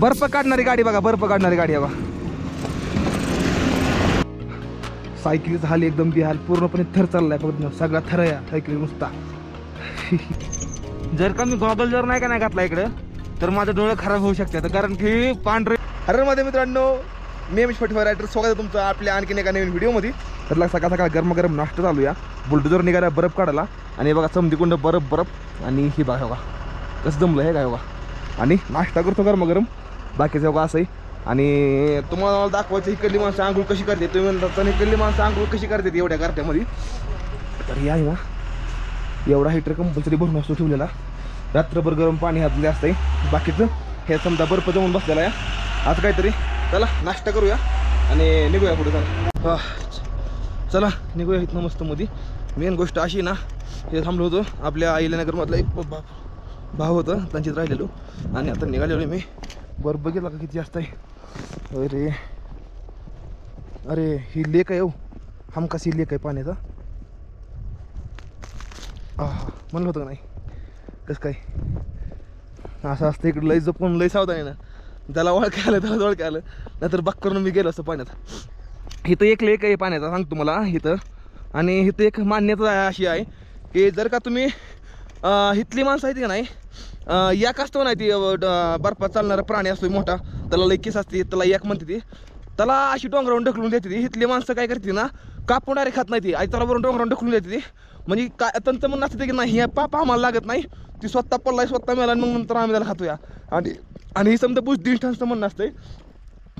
बर्फ काढणारी गाडी बघा, बर्फ काढणारी गाडी आहे बघा. सायकलीचा हाल एकदम बिहाल, पूर्णपणे थर चाललाय फक्त, सगळा थर आहे सायकली नुसता. जर का मी गॉगल जर नाही का नाही घातला इकडं तर माझं डोळे खराब होऊ शकतात, कारण की पांढरे. अरे मध्ये मित्रांनो, मी एम 45 रायडर, स्वागत आहे तुमचं आपल्या आणखीन एका नवीन व्हिडिओमध्ये. तर सकाळ सकाळ गरम नाश्ता चालू या. बुलडोजर निघाला बर्फ काढायला आणि बघा समधीकुंड बर्फ आणि ही बघा बघा कसं जमलं हे काय बघा. आणि नाश्ता करतो गरम बाकीचं बघा असंही. आणि तुम्हाला मला दाखवायचं इकडली माणसं आंघोळ कशी करते. तुम्ही म्हणता इकडली माणसं आंघोळ कशी करते एवढ्या गारठ्यामध्ये. तर हे आहे ना, एवढा हिटर कंपल्सरी भरून असतो ठेवलेला, रात्रभर गरम पाणी हातले असतंय. बाकीचं हे समजा बर्फ जमून बसलेला आहे. आज काहीतरी चला नाश्ता करूया आणि निघूया पुढे. चला चला निघूया इथनं मस्त मध्ये. मेन गोष्ट अशी ना, हे थांबलो होतो आपल्या अहिल्यानगरमधला एक भाव होतं, त्यांच्यात राहिलेलो आणि आता निघालेलो मी. बर्फ बघितला का किती जास्त आहे. अरे अरे ही लेक आहे हो, हमखास ही लेक आहे पाण्याचा. म्हणलं होतं का नाही कसं काय असं असतं इकडं. लय जपून लय सावधानी ना, त्याला ओळख आलं त्याला ओळख आलं, नाहीतर बाक करून मी गेलो असतं पाण्यात. इथं एक लेक आहे पाण्याचा सांगतो तुम्हाला इथं. आणि इथं एक मान्यता अशी आहे की जर का तुम्ही इथली माणसं आहेत का नाही, याक असतो नाही ती बर्फात चालणारा प्राणी असतो मोठा, त्याला लई केस असते, त्याला याक म्हणते ती, त्याला अशी डोंगरावरून ढकलून देते ती. इथली माणसं काय करते ना, कापून डायरेक्ट खात नाही ती, आई त्याला वरून डोंगरावरून ढकलून देते ती. म्हणजे काय त्यांचं म्हणणं असतं की नाही हे पाप आम्हाला लागत नाही, ती स्वतः पडलाय स्वतः मेला मग नंतर आम्ही त्याला खातोया. आणि ही समजा बुद्धिस्टांचं म्हणणं असतंय.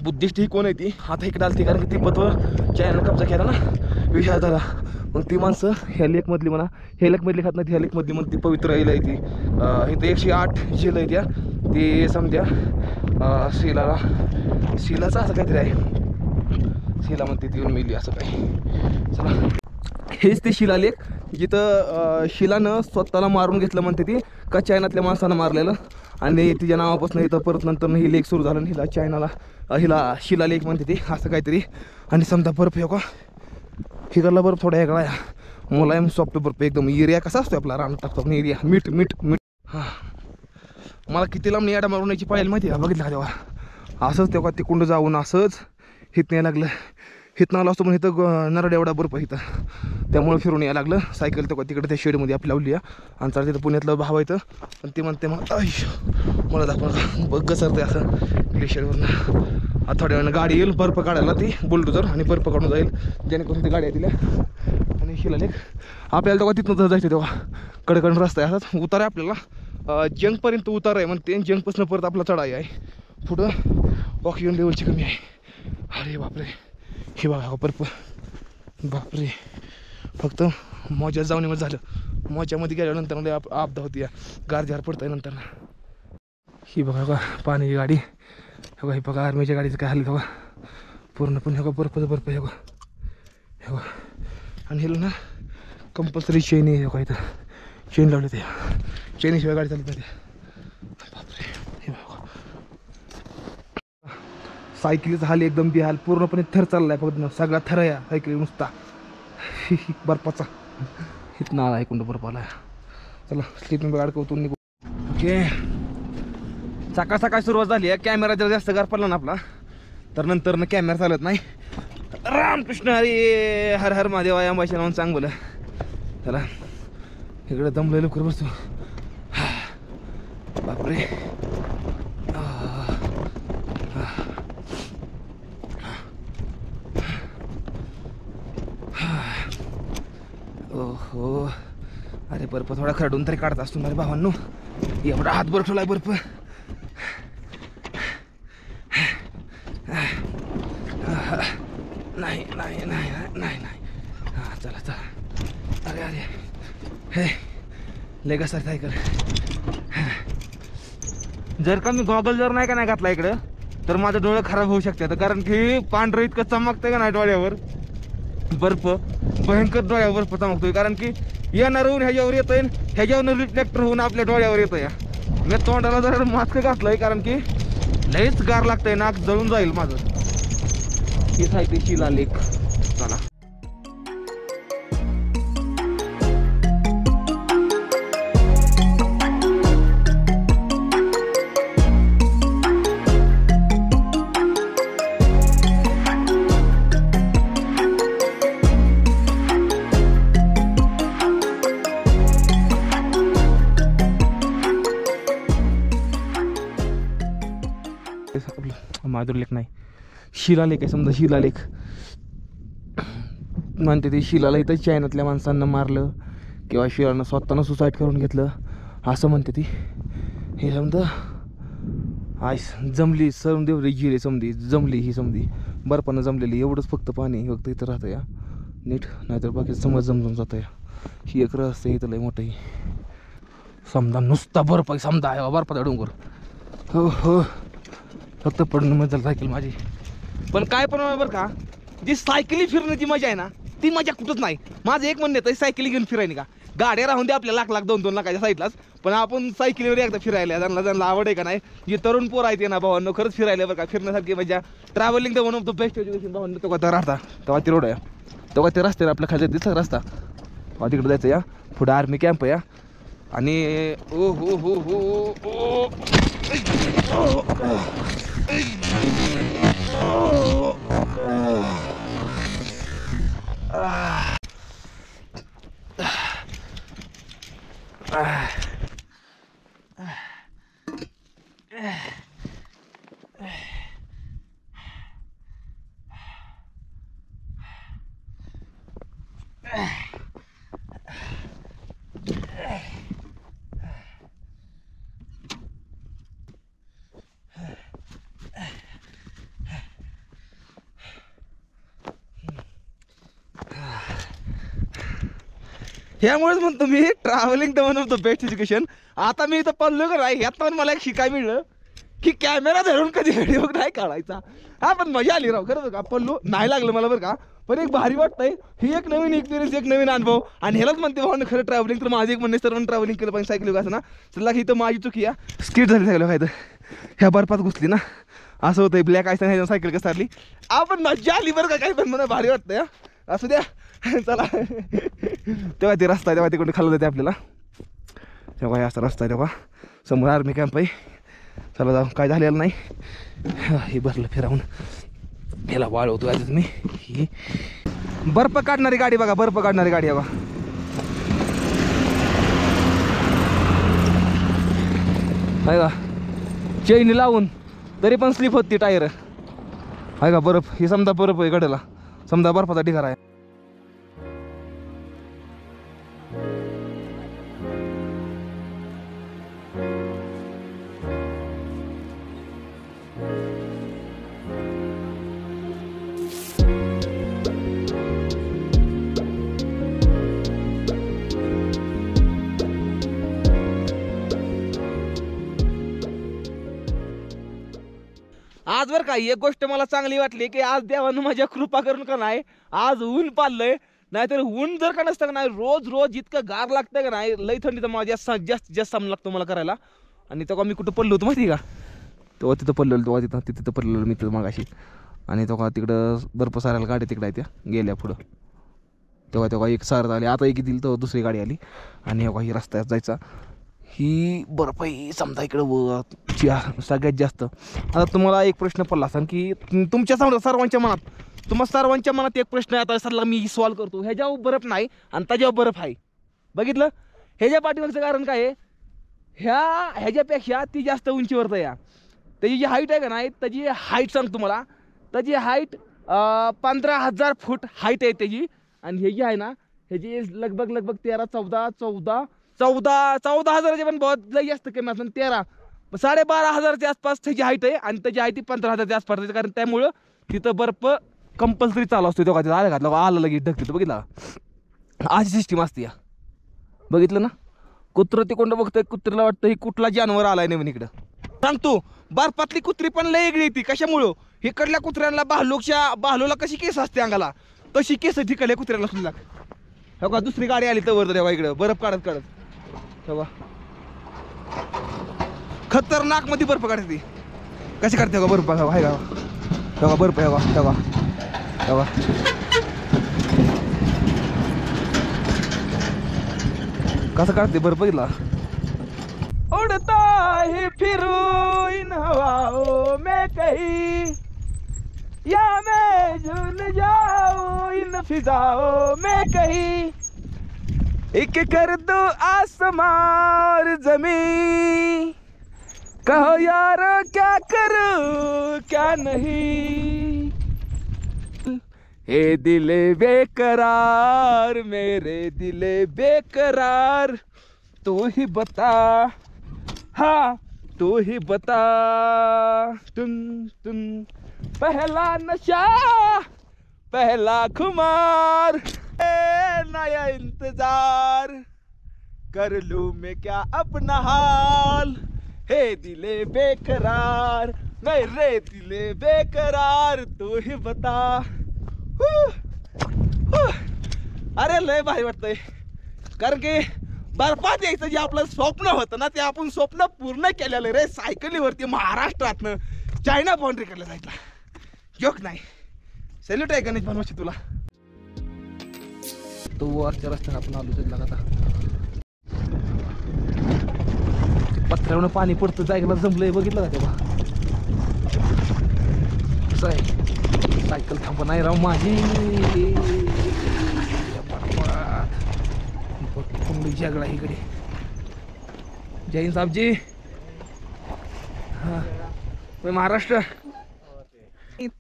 बुद्धिस्ट ही कोण आहे ती आता इकडे आली, कारण की ती बत्व चायना कब्जा केला ना विषय झाला. मग ती माणसं ह्या लेकमधली म्हणा, ह्या लेकमधली खात नाही, ह्या लेकमधली म्हणून ती पवित्र येईल आहे ती. इथं 108 झेल आहे त्या, ती समजा शिलाचं असं काहीतरी आहे, शिला म्हणते ती मिली असं काही. चला हेच ते शिलालेख जिथं शिलानं स्वतःला मारून घेतलं म्हणते ती, का चायनातल्या माणसानं मारलेलं. आणि तिच्या नावापासून इथं परत नंतर ही लेक सुरू झालं आणि हिला चायनाला हिला शिलालेख म्हणते ती असं काहीतरी. आणि समजा बर्फ हो का, हिकडला बर्फ थोडा वेगळा आहे, मुलायम सॉफ्ट बर्फ एकदम. एरिया कसा असतो आपला रान टाकतो आपण एरिया, मीठ मीठ मीठ. मला किती लांब याडा मारून यायची पाहिजे माहिती आहे बघितलं का तेव्हा. असंच तेव्हा तिकुंड जाऊन असंच हिथं यायला लागलं. हिथनं आलो असतो पण इथं नरड एवढा बर्फ इथं, त्यामुळे फिरून यायला लागलं. सायकल तेव्हा तिकडे त्या शेडमध्ये आपली लावली आहे. आणि चालतं तिथं पुण्यातलं भाव येतं पण ते म्हणते मग मला दाखवा बघ घसरते असं ग्लेशियरवरनं. आता थोड्या वेळानं गाडी येईल बर्फ काढायला, ती बुलडोजर, आणि बर्फ काढून जाईल जेणेकरून ती गाड्या दिल्या. आणि शिलालेख आपल्याला तेव्हा तिथनं जायचं, तेव्हा कडकडून रस्ता आहे असाच उतार आहे आपल्याला, जंगपर्यंत उतार आहे म्हणते. जंगपासून परत आपला चढाई आहे, पुढं ऑक्सिजन लेवलची कमी आहे. अरे बापरे हे बघा बर्फ, बापरे. फक्त मजा जाऊन झालं, मजामध्ये गेल्यानंतर मध्ये आपदा होती, गारजार पडतंय नंतर. ही बघा का पाण्याची गाडी, हे बघा, ही बघा आर्मीच्या गाडीचं काय हल्ली बघा, पूर्णपणे बघा बर्फचं बर्फ हे बघा, हे बघा. आणि हे ना कंपल्सरी चेन आहे बघा, इथं चेन लावले ते, चेनीशिवाय गाडी चालत नाही. बापरे हे बघा सायकलीचा हाल एकदम बिहाल, पूर्णपणे थर चाललाय फक्त, सगळा थर आहे सायकली नुसता बर्फाचा. इथं नाळा आहे कुंड बर्फ आला. चला स्लीपिंग गाडी कवतून निघू. ओके सकाळ सकाळ सुरुवात झाली आहे. कॅमेरा जर जास्त गार पडला ना आपला तर नंतर ना कॅमेरा चालत नाही. रामकृष्ण हरी हर हर महादेव या अंबाशी नावून सांग बोला. चला इकडे दमलं लवकर बसतो. बापरे ओहो. अरे बर्फ थोडा खरडून तरी काढत असतो माझ्या भावांनो, एवढा हात बर्फ ठेवलाय बर्फ. नाही नाही नाही नाही नाही हां चला चला. अरे अरे हे लय कसं सायकल. जर का मी गॉगल जर नाही का नाही घातला इकडं तर माझे डोळे खराब होऊ शकतात, कारण की पांढरं इतकं चमकतंय का नाही डोळ्यावर बर्फ, भयंकर डोळ्यावर बर्फ चमकतोय. कारण की येणार होऊन ह्याच्यावर येतोय, ह्याच्यावर रिफ्लेक्टर होऊन आपल्या डोळ्यावर येतोय. मी तोंडाला जरा मास्क घातलंय कारण की लयच गार लागतंय, नाक जळून जाईल माझं. ही साहित्य शिलालेख. चला माधुरी लेक नाही, शिलालेख आहे समजा, शिलालेख म्हणते ते. शिलाला इथं चायनातल्या माणसांना मारलं किंवा शिलानं स्वतःनं सुसाईड करून घेतलं असं म्हणते ती. हे समजा आईस जमली समदेव रे जिरे समधी जमली, ही समधी बर्फानं जमलेली, एवढंच फक्त पाणी फक्त इथं राहतं या नीट, नाहीतर बाकी समज जमजून जातं या. ही एक रस्ते इथं लय मोठं समजा नुसता बर्फ आहे समजा आहे बर्फाचा डोंगर. हो हो फक्त पडणं मजा सायकल माझी. पण काय पण बरं का, जी सायकली फिरण्याची मजा आहे ना ती मजा कुठंच नाही. माझं एक म्हणणं येतं सायकली घेऊन फिरायला का, गाड्या राहून दे आपल्या लाख लाख 2-2 लाखाच्या साईडलाच, पण आपण सायकलीवर एकदा फिरायला ज्यांना आवड आहे का नाही, जे तरुण पोर आहेत ना भावांनो, खरंच फिरायला बरं का, फिरण्यासारखी मजा. ट्रॅव्हलिंग तर one of the best education भावांनो. तेव्हा राहता तेव्हा ती रोड आहे, तेव्हा ते रस्ते आपल्या खाली दिसला रस्ता, तिकडे जायचं या. पुढे आर्मी कॅम्प या आणि ओ हो हो हो ह्यामुळेच म्हणतो मी travelling the one of the best education. आता मी इथं पडलो का नाही, यात पण मला एक शिकाय मिळलं की कॅमेरा धरून कधी व्हिडिओ नाही काढायचा. हा पण मजा आली राव, खरं बरं का. पडलो नाही लागलं मला बरं का, पण एक भारी वाटतंय. ही एक नवीन एक्सपिरियन्स, एक नवीन अनुभव. आणि ह्यालाच म्हणते भाऊ खरं ट्रॅव्हलिंग. तर माझं एक म्हणणे सर्वांनी ट्रॅव्हलिंग केलं पाहिजे सायकल असं ना. चला की इथं माझी चुकी आहे, स्किट झाली सायकल काय तर ह्या बर्फात घुसली ना, असं होतंय. ब्लॅक आयसन ह्याच्या सायकल कसं आली, आपण मजा आली बरं का. काही पण मला भारी वाटतंय असू द्या. चला तेव्हा ते रस्ता आहे, तेव्हा तिकडे खाल्लं जाते आपल्याला. तेव्हा हे असा रस्ता आहे, तेव्हा समोर आर्मी कॅम्प आहे. चला जाऊ, काय झालेलं नाही. हे भरलं फिरावून, ह्याला वाळवतो आज मी. ही बर्फ काढणारी गाडी बघा, बर्फ काढणारी गाडी आहे बघा. आहे का चैनी लावून तरी पण स्लिप होती टायर. आहे का बर्फ, ही समजा बर्फ आहे गड्याला, समजा बर्फाचा ढिगारा आहे. आज बरं का एक गोष्ट मला चांगली वाटली की आज देवानं माझ्या कृपा करून का नाही आज ऊन पाडलंय. नाहीतर ऊन जर का नसतं का नाही, रोज रोज इतकं गार लागतं का नाही, लई थंडीचा माझ्या जास्त सामना लागतो मला करायला. आणि तेव्हा मी कुठं पडलो होतो माहिती का, तेव्हा तिथं पडलेलो, तेव्हा तिथं पडलेलो मी तिथं मागाशी. आणि तेव्हा तिकडं बर्फ सारायला गाडी तिकडं आहे त्या गेल्या पुढं. तेव्हा एक सारत आली, आता एक दिली तेव्हा दुसरी गाडी आली. आणि ही रस्त्यात जायचा, ही बर्फ ही समजा इकडं सगळ्यात जास्त. आता तुम्हाला एक प्रश्न पडला असेल की तुमच्या सर्वांच्या मनात, तुम्हा सर्वांच्या मनात एक प्रश्न आहे. आता सर मी सॉल्व करतो. ह्याच्यावर बर्फ नाही आणि त्याच्यावर बर्फ आहे, बघितलं. ह्याच्या पाठीमागचं कारण काय आहे, ह्याच्यापेक्षा ती जास्त उंचीवरचं या. त्याची जी हाईट आहे का नाही, त्याची हाईट सांगतो तुम्हाला, त्याची हाईट 15,000 फूट हाईट आहे त्याची. आणि ह्याची आहे ना, ह्याची लगभग 14,000 पण बहुत लई जास्त कमी असं 13,500 आसपास त्याची हाईट आहे. आणि त्याची हाईट 15,000 आसपास. कारण त्यामुळं तिथं बर्फ कंपल्सरी चालू असतो. तेव्हा तिथं आलं घातलं आलं लगेच ढकली. बघितलं अशी सिस्टीम असते या, बघितलं ना. कुत्रं ते कोणतं बघतंय, कुत्र्याला वाटतं ही कुठला जानवर आलाय नवीन इकडं. सांगतो बर्फातली कुत्री पण लय वेगळी येते. कशामुळं, इकडल्या कुत्र्यांना भालूला कशी केस असते अंगाला, तशी केस तिकडल्या कुत्र्याला सुद्धा. हो का दुसरी गाडी आली तर तेव्हा इकडं बर्फ काढत तेव्हा खतरनाक मध्ये बर्फ काढते ती. कशी काढते का बर्फ आहे का, तेव्हा बर्फ आहे का, तेव्हा कसं काढते बर्फ बघितला. उडता ही फिरू इन हवाओं में कहीं, या मैं झूल जाऊं इन फिजाओं में कहीं, एक कर दो आसमां और ज़मीं, कहो यार क्या करूं क्या नहीं, हे दिले बेकरार मेरे दिले बेकरार, तू ही बता, हाँ तू ही बता, तुम पहला नशा पहला खुमार, नया इंतजार कर लूं मैं क्या अपना हाल, हे दिले बेकरार मेरे दिले बेकरार, तू ही बता। अरे लय भारी वाटतंय, कारण की बर्फात यायचं जे आपलं स्वप्न होतं ना, ते आपण स्वप्न पूर्ण केलेलं रे. सायकलीवरती महाराष्ट्रातनं चायना बाउंड्रीकडे जायला जोक नाही. सॅल्यूट आहे गणेश बनवायची तुला. तो वरच्या रस्त्याने आपण आलो तिथला आता पत्र्यावरून पाणी पडतं, जायला जमलंय बघितलं का तेव्हा. कसं आहे सायकल थांब नाही राव माझी, जगला इकडे. जय हिंद साहेबजी. हा महाराष्ट्र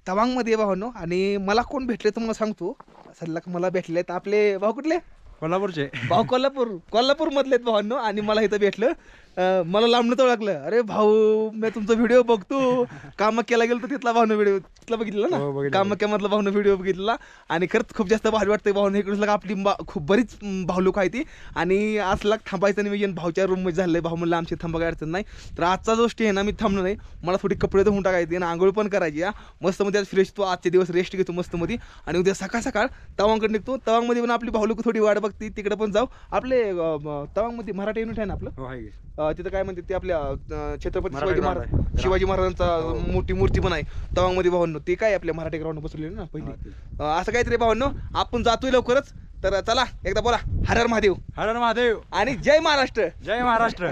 तवांग मध्ये भावनो. आणि मला कोण भेटले तर मला सांगतो. सल्ला मला भेटले तर आपले भाऊ कुठले, कोल्हापूरचे भाऊ. कोल्हापूर मधले भावांनो. आणि मला इथं भेटलं, मला लांबणं तर लागलं. अरे भाऊ मी तुमचा व्हिडिओ बघतो. कामाक्याला गेलो तर तिथला भावनं व्हिडिओ तिथला बघितला ना, कामाक्यामधला भावनं व्हिडिओ बघितला. आणि खरंच खूप जास्त भारी वाटतंय भावनं. इकडे आपली खूप बरीच भाऊ लोक आहे ती. आणि आजला थांबायचं नियोजन भाऊच्या रूम मध्ये झालंय. भाऊ म्हणलं आमची थांबा काय अडचण नाही. तर आजचा जो स्टे आहे ना, मी थांबलो नाही. मला थोडी कपडे धुवून टाकायचे आणि आंघोळ पण करायची. मस्त मध्ये आज फ्रेश तो आजचे दिवस रेस्ट घेतो मस्त मध्ये. आणि उद्या सकाळ सकाळ तवांगकडे निघतो. तवांगमध्ये पण आपली भाऊ लोक थोडी वाट बघते, तिकडे पण जाऊ. आपले तवांगमध्ये मराठी युनिट आहे ना आपलं, तिथं काय म्हणते ते आपल्या छत्रपती शिवाजी महाराजांचा मोठी मूर्ती पण आहे तवांगमध्ये भावांनो. ते काय आपल्या मराठी ग्राउंड बसवलेली ना पहिली. असं काहीतरी भावांनो आपण जातोय लवकरच. तर चला एकदा बोला हर हर महादेव. हर हर महादेव आणि जय महाराष्ट्र. जय महाराष्ट्र.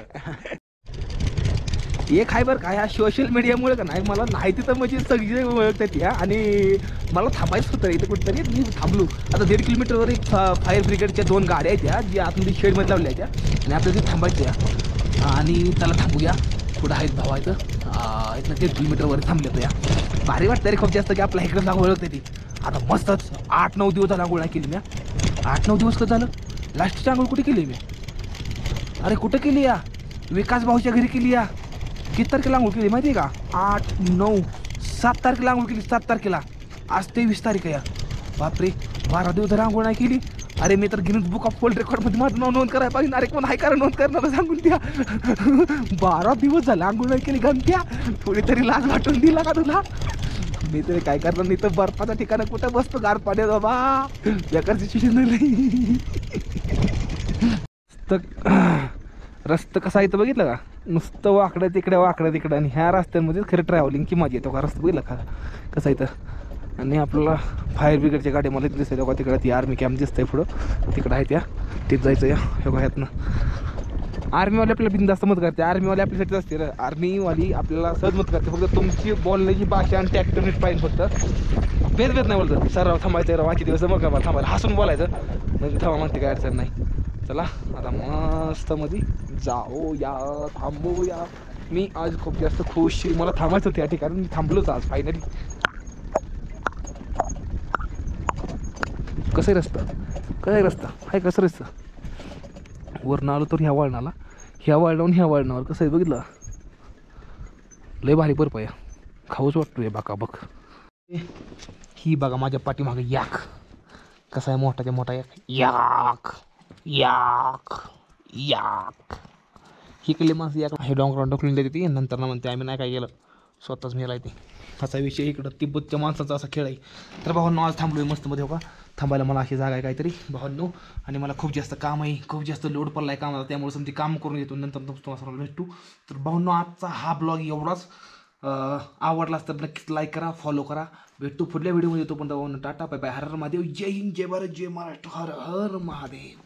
एक आहे बरं का, ह्या सोशल मीडियामुळे का नाही मला नाही तिथं म्हणजे सगळी ओळखतात या. आणि मला थांबायचं होतं इथं कुठेतरी. मी थांबलो. आता 1.5 किलोमीटरवर एक फायर ब्रिगेडच्या 2 गाड्या आहेत त्या, जी आतमध्ये शेडमध्ये लावल्या आहेत त्या. आणि आपल्याला तिथे थांबायचं या. आणि त्याला थांबूया. पुढं आहेत भाऊ आहेत इथं 1.5 किलोमीटरवर थांबले या. भारी वाटतं रे खूप जास्त की आपल्या इकडे जाऊन ओळखते ती. आता मस्तच 8-9 दिवस झाला आंघोळ नाही केली मी. 8-9 दिवस कसं झालं. लास्टची आंघोळ कुठे केली मी, अरे कुठं केली या, विकास भाऊच्या घरी केली या. किती तारखेला आंघोळ केली माहिती आहे का, 8, 9, 7 तारखेला आंघोळ केली. 7 तारखेला. आज 23 तारीख आहे या. बापरे 12 दिवस झाला आंघोळ नाही केली. अरे मी तर गिनीज बुक ऑफ वर्ल्ड रेकॉर्डमध्ये माझं नाव नोंद करायला पाहिजे. अरे कोण आहे कारण नोंद करणार सांगून द्या. 12 दिवस झाला आंघोळ नाही केली. गणत्या थोडी तरी लाज वाटून दिला का तुला. मी तरी काय करणार नाही तर बर्फाचा ठिकाण कुठं बसतो गार पाण्यात बाबा. बेकारची सिच्युएशन नाही. रस्ता कसा आहे तर बघितलं का, नुसतं वाकडं तिकडं. आणि ह्या रस्त्यांमध्ये खरं ट्रॅव्हलिंग की मजा येतो का. रस्ता बघितलं का कसं आहे तर. आणि आपल्याला फायर ब्रिगेडच्या गाडी मला दिसते बघा तिकडं. ती आर्मी कॅम्प दिसतंय पुढं तिकडं आहे त्या. तिथं जायचं या हे बघा ह्यातनं. आर्मीवाले आपल्याला बिनधास्त मत करते. आर्मीवाले आपल्यासाठीच असते रे. आर्मीवाली आपल्याला सहज मत करते. फक्त तुमची बोलण्याची भाषा आणि ट्रॅक्टर नीट पाहिजे. फक्त भेद नाही बोलतं. सर थांबायचं राव आजचे दिवस मग मला थांबायला हसून बोलायचं म्हणजे थांबा म्हणते काय अडचण नाही. चला आता मस्त मध्ये जाऊया थांबूया. मी आज खूप जास्त खुश. मला थांबायचं होतं या ठिकाणी. मी थांबलोच आज फायनली. कसं आहे रस्ता आहे कसं रस्ता. वरनं आलो तर ह्या वळणाला, ह्या वळणावरून ह्या वळणावर कसं आहे बघितलं. लय भारी बर्फ आहे. खाऊच वाटतोय बाका बघ. ही बघा माझ्या पाठीमागे याक कसा आहे मोठाच्या मोठा याक याक याक. ही केली माणसं याक हे डोंगरावर ढकलून देते ती. नंतर ना म्हणते आम्ही नाही काय केलं स्वतःच मेला ते. असा विषय इकडं तिब्बतच्या माणसाचा असा खेळ आहे. तर भावांनो आज थांबलोय मस्त मध्ये हो का. थांबायला मला अशी जागा आहे काहीतरी भावांनो. आणि मला खूप जास्त काम आहे, खूप जास्त लोड पडला आहे कामाला. त्यामुळे समजा काम करून येतो नंतर तुम्हाला भेटू. तर भावांनो आजचा हा ब्लॉग एवढाच. आवडलाच तर नक्कीच लाईक करा, फॉलो करा. भेटतो पुढल्या व्हिडिओमध्ये. तो पण भावांनो टाटा बाय बाय. हर हर महादेव. जय हिंद, जय भारत, जय महाराष्ट्र. हर हर महादेव.